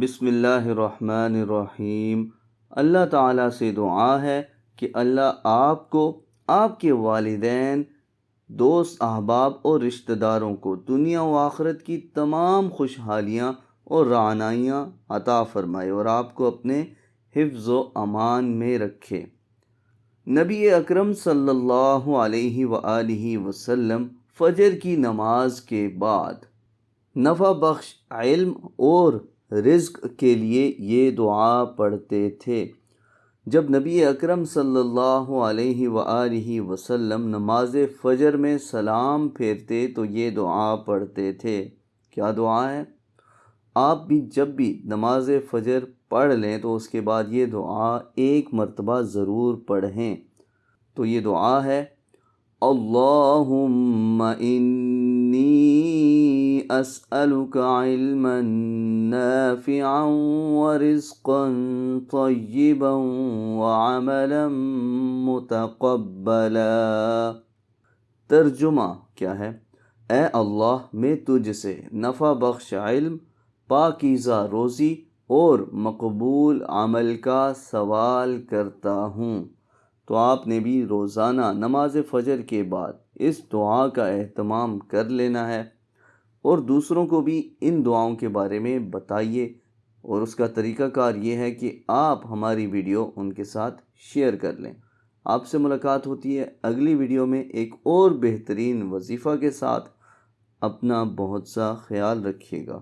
بسم اللہ الرحمن الرحیم۔ اللہ تعالیٰ سے دعا ہے کہ اللہ آپ کو، آپ کے والدین، دوست احباب اور رشتہ داروں کو دنیا و آخرت کی تمام خوشحالیاں اور رعنائیاں عطا فرمائے اور آپ کو اپنے حفظ و امان میں رکھے۔ نبی اکرم صلی اللہ علیہ وآلہ وسلم فجر کی نماز کے بعد نفع بخش علم اور رزق کے لیے یہ دعا پڑھتے تھے۔ جب نبی اکرم صلی اللہ علیہ وآلہ وسلم نماز فجر میں سلام پھیرتے تو یہ دعا پڑھتے تھے۔ کیا دعا ہے؟ آپ بھی جب بھی نماز فجر پڑھ لیں تو اس کے بعد یہ دعا ایک مرتبہ ضرور پڑھیں۔ تو یہ دعا ہے: اللہم انی اسألک علما نافعا ورزقا طیبا وعملا متقبلا۔ ترجمہ کیا ہے؟ اے اللہ، میں تجھ سے نفع بخش علم، پاکیزہ روزی اور مقبول عمل کا سوال کرتا ہوں۔ تو آپ نے بھی روزانہ نماز فجر کے بعد اس دعا کا اہتمام کر لینا ہے اور دوسروں کو بھی ان دعاؤں کے بارے میں بتائیے، اور اس کا طریقہ کار یہ ہے کہ آپ ہماری ویڈیو ان کے ساتھ شیئر کر لیں۔ آپ سے ملاقات ہوتی ہے اگلی ویڈیو میں ایک اور بہترین وظیفہ کے ساتھ۔ اپنا بہت سا خیال رکھیے گا۔